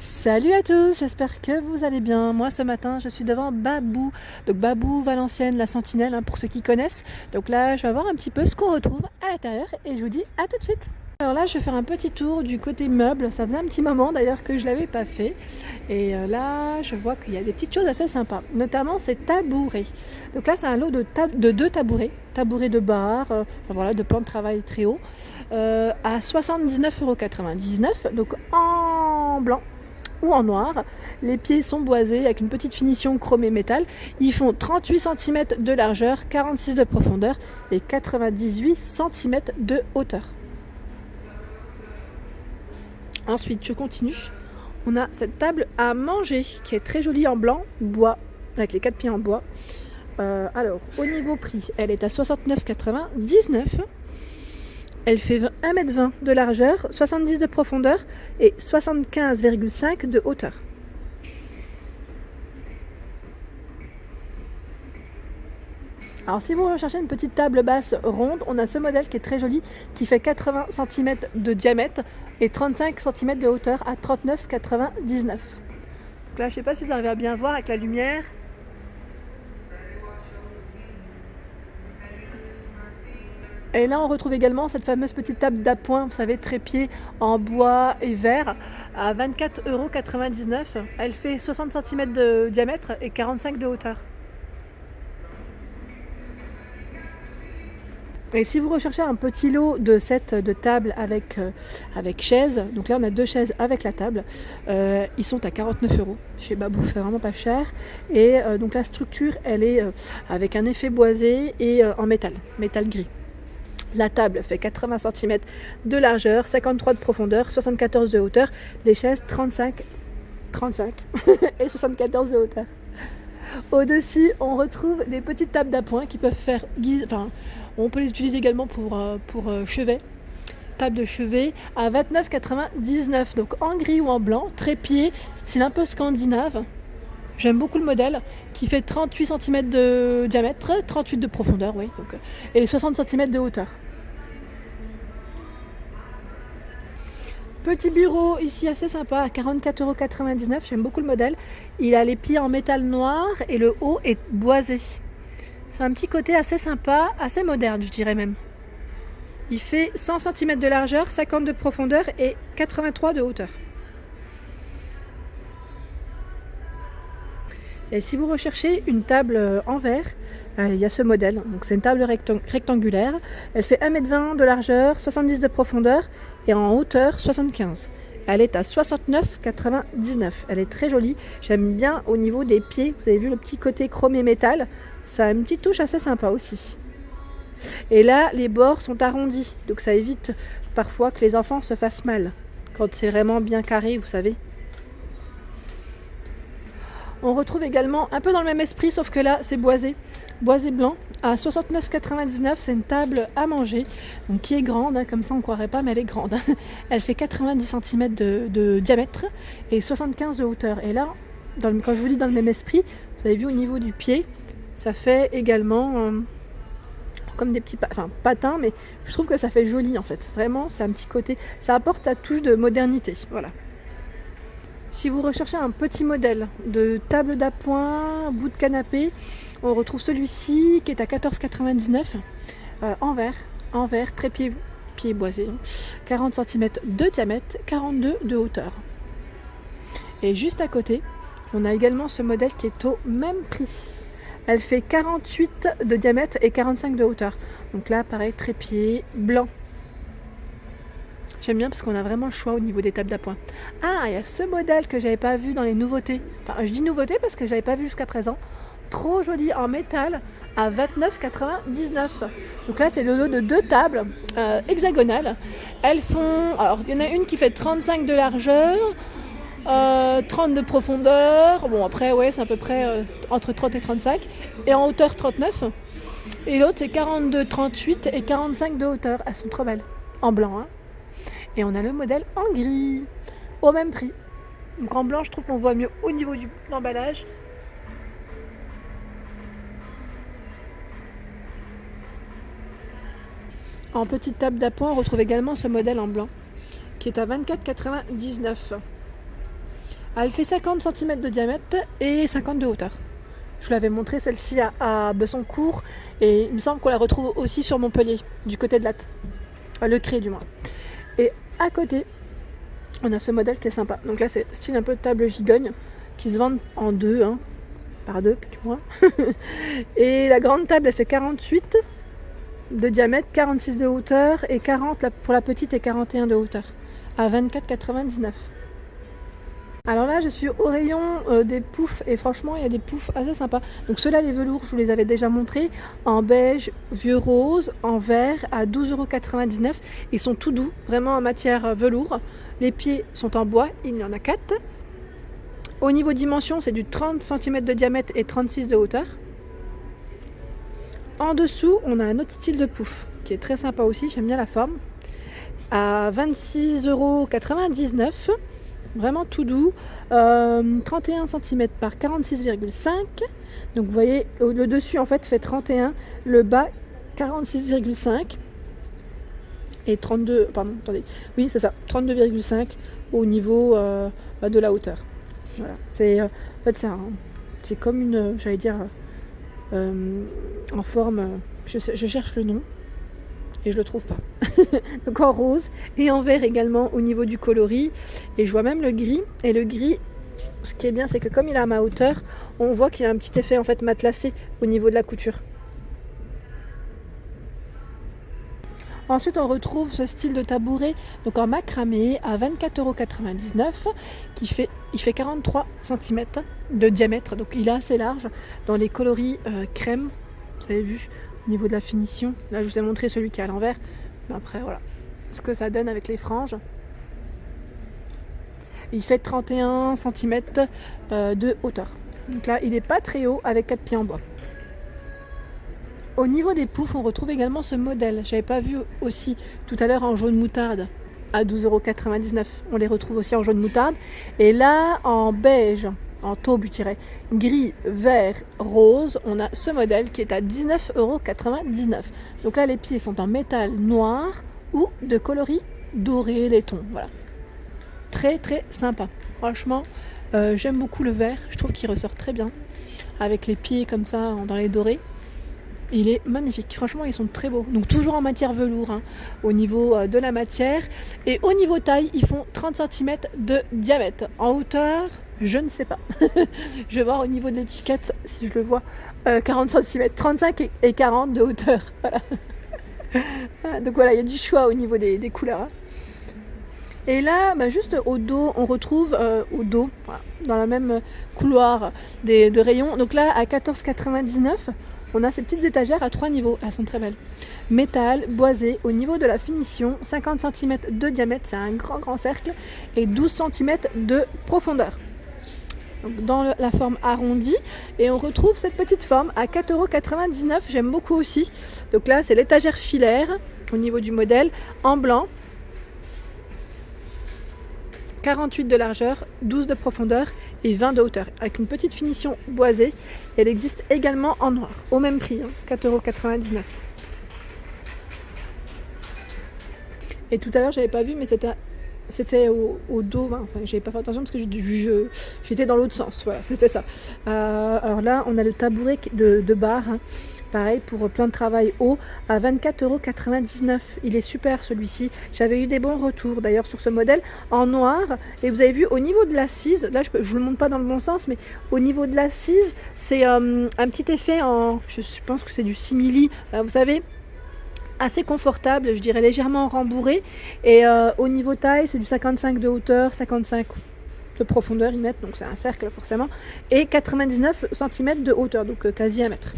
Salut à tous, j'espère que vous allez bien. Moi ce matin je suis devant Babou, donc Babou Valenciennes, la sentinelle pour ceux qui connaissent. Donc là je vais voir un petit peu ce qu'on retrouve à l'intérieur et je vous dis à tout de suite. Alors là je vais faire un petit tour du côté meuble, ça faisait un petit moment d'ailleurs que je ne l'avais pas fait. Et là je vois qu'il y a des petites choses assez sympas, notamment ces tabourets. Donc là c'est un lot de deux tabourets, tabourets de bar, voilà, de plan de travail très haut, à 79,99 €, donc en blanc ou en noir. Les pieds sont boisés avec une petite finition chromée métal. Ils font 38 cm de largeur, 46 de profondeur et 98 cm de hauteur. Ensuite, je continue. On a cette table à manger qui est très jolie en blanc, bois, avec les 4 pieds en bois. Alors, au niveau prix, elle est à 69,99 €. Elle fait 1,20 m de largeur, 70 de profondeur et 75,5 de hauteur. Alors si vous recherchez une petite table basse ronde, on a ce modèle qui est très joli, qui fait 80 cm de diamètre et 35 cm de hauteur à 39,99 €. Donc là, je ne sais pas si vous arrivez à bien voir avec la lumière. Et là, on retrouve également cette fameuse petite table d'appoint, vous savez, trépied en bois et verre, à 24,99 €. Elle fait 60 cm de diamètre et 45 de hauteur. Et si vous recherchez un petit lot de sets de table avec chaise, donc là on a 2 chaises avec la table, ils sont à 49 € chez Babou, c'est vraiment pas cher. Et donc la structure, elle est avec un effet boisé et en métal gris. La table fait 80 cm de largeur, 53 de profondeur, 74 de hauteur. Les chaises 35 et 74 de hauteur. Au-dessus, on retrouve des petites tables d'appoint qui peuvent faire on peut les utiliser également pour chevet. Table de chevet à 29,99 €, donc en gris ou en blanc, trépied, style un peu scandinave. J'aime beaucoup le modèle qui fait 38 cm de diamètre, 38 de profondeur, oui, donc, et 60 cm de hauteur. Petit bureau ici assez sympa à 44,99 €, j'aime beaucoup le modèle. Il a les pieds en métal noir et le haut est boisé. C'est un petit côté assez sympa, assez moderne je dirais même. Il fait 100 cm de largeur, 50 de profondeur et 83 de hauteur. Et si vous recherchez une table en verre, il y a ce modèle, donc c'est une table rectangulaire. Elle fait 1,20 m de largeur, 70 de profondeur et en hauteur 75. Elle est à 69,99 €. Elle est très jolie, j'aime bien au niveau des pieds, vous avez vu le petit côté chromé métal, ça a une petite touche assez sympa aussi. Et là, les bords sont arrondis, donc ça évite parfois que les enfants se fassent mal, quand c'est vraiment bien carré, vous savez. On retrouve également un peu dans le même esprit, sauf que là c'est boisé blanc à 69,99 €. C'est une table à manger, donc qui est grande, comme ça on ne croirait pas, mais elle est grande. Elle fait 90 cm de diamètre et 75 de hauteur. Et là, quand je vous dis dans le même esprit, vous avez vu au niveau du pied, ça fait également comme des petits patins, mais je trouve que ça fait joli en fait. Vraiment, c'est un petit côté, ça apporte la touche de modernité. Voilà. Si vous recherchez un petit modèle de table d'appoint, bout de canapé, on retrouve celui-ci qui est à 14,99 € en verre, trépied pied boisé, 40 cm de diamètre, 42 de hauteur. Et juste à côté, on a également ce modèle qui est au même prix. Elle fait 48 de diamètre et 45 de hauteur. Donc là, pareil, trépied blanc. J'aime bien parce qu'on a vraiment le choix au niveau des tables d'appoint. Ah, il y a ce modèle que j'avais pas vu dans les nouveautés. Enfin, je dis nouveauté parce que j'avais pas vu jusqu'à présent. Trop joli en métal à 29,99 €. Donc là, c'est le lot de 2 tables hexagonales. Elles font... Alors, il y en a une qui fait 35 de largeur, 30 de profondeur. Bon, après, ouais, c'est à peu près entre 30 et 35. Et en hauteur 39. Et l'autre, c'est 42, 38 et 45 de hauteur. Elles sont trop belles. En blanc, hein. Et on a le modèle en gris, au même prix. Donc en blanc, je trouve qu'on voit mieux au niveau de l'emballage. En petite table d'appoint, on retrouve également ce modèle en blanc, qui est à 24,99 €. Elle fait 50 cm de diamètre et 50 de hauteur. Je vous l'avais montré celle-ci à Bessancourt et il me semble qu'on la retrouve aussi sur Montpellier, du côté de Latte. Le Cré du moins. Et à côté, on a ce modèle qui est sympa. Donc là, c'est style un peu de table gigogne qui se vendent en deux, hein, par deux, du moins. Et la grande table, elle fait 48 de diamètre, 46 de hauteur et 40 pour la petite et 41 de hauteur à 24,99. Alors là, je suis au rayon des poufs et franchement, il y a des poufs assez sympas. Donc ceux-là, les velours, je vous les avais déjà montrés en beige, vieux rose, en vert à 12,99 €. Ils sont tout doux, vraiment en matière velours. Les pieds sont en bois, il y en a 4. Au niveau dimension, c'est du 30 cm de diamètre et 36 de hauteur. En dessous, on a un autre style de pouf qui est très sympa aussi, j'aime bien la forme. À 26,99 €. Vraiment tout doux, 31 cm par 46,5. Donc vous voyez, le dessus en fait fait 31, le bas 46,5 et 32, pardon, attendez, oui c'est ça, 32,5 au niveau de la hauteur. Voilà, c'est en fait c'est comme une, j'allais dire, en forme, je cherche le nom et je le trouve pas. Donc en rose et en vert également au niveau du coloris, et je vois même le gris, et le gris, ce qui est bien, c'est que comme il est à ma hauteur, on voit qu'il y a un petit effet en fait matelassé au niveau de la couture. Ensuite, on retrouve ce style de tabouret donc en macramé à 24,99 €, il fait 43 cm de diamètre, donc il est assez large dans les coloris crème, vous avez vu au niveau de la finition. Là, je vous ai montré celui qui est à l'envers, mais après voilà ce que ça donne avec les franges. Il fait 31 cm de hauteur, donc là il n'est pas très haut avec 4 pieds en bois. Au niveau des poufs, on retrouve également ce modèle. J'avais pas vu aussi tout à l'heure en jaune moutarde à 12,99 €. On les retrouve aussi en jaune moutarde. Et là, en beige, en taupe, je dirais, gris, vert, rose, on a ce modèle qui est à 19,99 €. Donc là, les pieds sont en métal noir ou de coloris doré laiton. Voilà. Très très sympa. Franchement, j'aime beaucoup le vert. Je trouve qu'il ressort très bien avec les pieds comme ça dans les dorés. Il est magnifique, franchement ils sont très beaux. Donc toujours en matière velours, hein, au niveau de la matière. Et au niveau taille, ils font 30 cm de diamètre. En hauteur, je ne sais pas. Je vais voir au niveau de l'étiquette si je le vois. 40 cm, 35 et 40 de hauteur. Voilà. Donc voilà, il y a du choix au niveau des couleurs. Hein. Et là, juste au dos, on retrouve voilà, dans la même couloir de rayons. Donc là, à 14,99 €, on a ces petites étagères à 3 niveaux. Elles sont très belles. Métal, boisé, au niveau de la finition, 50 cm de diamètre, c'est un grand cercle, et 12 cm de profondeur. Donc dans la forme arrondie, et on retrouve cette petite forme à 4,99 €. J'aime beaucoup aussi. Donc là, c'est l'étagère filaire au niveau du modèle, en blanc. 48 de largeur, 12 de profondeur et 20 de hauteur, avec une petite finition boisée. Elle existe également en noir, au même prix, hein, 4,99 €. Et tout à l'heure, j'avais pas vu, mais c'était au dos, hein. Enfin, j'avais pas fait attention parce que j'étais dans l'autre sens, voilà, c'était ça. Alors là, on a le tabouret de bar, hein. Pareil pour plein de travail haut à 24,99 €. Il est super celui-ci. J'avais eu des bons retours d'ailleurs sur ce modèle en noir. Et vous avez vu au niveau de l'assise, là je vous le montre pas dans le bon sens, mais au niveau de l'assise, c'est un petit effet je pense que c'est du simili. Vous savez, assez confortable, je dirais légèrement rembourré. Et au niveau taille, c'est du 55 de hauteur, 55 de profondeur ils mettent, donc c'est un cercle forcément, et 99 cm de hauteur, donc quasi 1 mètre.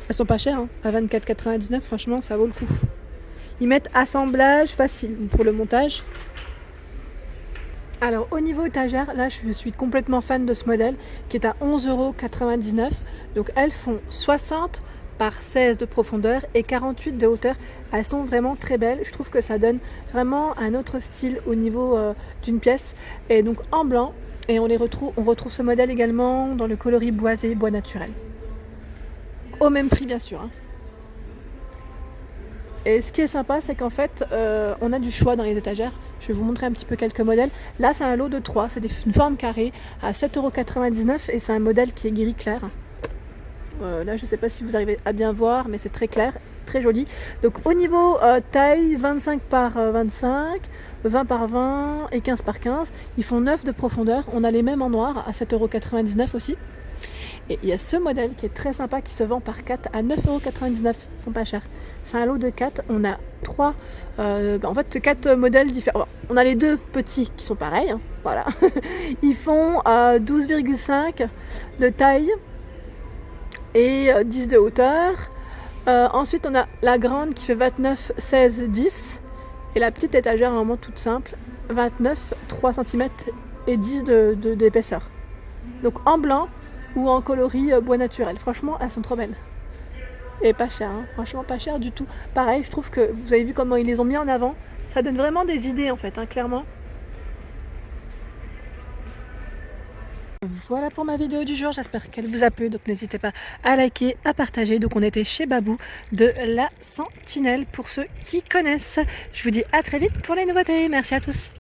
Elles sont pas chères, hein. À 24,99 €, franchement, ça vaut le coup. Ils mettent assemblage facile pour le montage. Alors, au niveau étagère, là, je suis complètement fan de ce modèle qui est à 11,99 €. Donc, elles font 60 par 16 de profondeur et 48 de hauteur. Elles sont vraiment très belles. Je trouve que ça donne vraiment un autre style au niveau d'une pièce. Et donc, en blanc. Et on retrouve ce modèle également dans le coloris boisé, bois naturel. Au même prix bien sûr. Hein. Et ce qui est sympa, c'est qu'en fait, on a du choix dans les étagères. Je vais vous montrer un petit peu quelques modèles. Là, c'est un lot de 3, c'est une forme carrée à 7,99 € et c'est un modèle qui est gris clair. Là, je ne sais pas si vous arrivez à bien voir, mais c'est très clair, très joli. Donc au niveau taille, 25 par 25, 20 par 20 et 15 par 15. Ils font 9 de profondeur. On a les mêmes en noir à 7,99 € aussi. Et il y a ce modèle qui est très sympa qui se vend par 4 à 9,99 €. Ils sont pas chers. C'est un lot de 4. On a 3, en fait 4 modèles différents. On a les deux petits qui sont pareils. Hein, voilà. Ils font 12,5 de taille et 10 de hauteur. Ensuite on a la grande qui fait 29, 16, 10 et la petite étagère vraiment toute simple 29, 3 cm et 10 d'épaisseur. Donc en blanc ou en coloris bois naturel. Franchement elles sont trop belles et pas chères, hein. Franchement pas chères du tout. Pareil, je trouve que vous avez vu comment ils les ont mis en avant, ça donne vraiment des idées en fait, hein, clairement. Voilà pour ma vidéo du jour, j'espère qu'elle vous a plu, donc n'hésitez pas à liker, à partager. Donc on était chez Babou de la Sentinelle pour ceux qui connaissent. Je vous dis à très vite pour les nouveautés, merci à tous.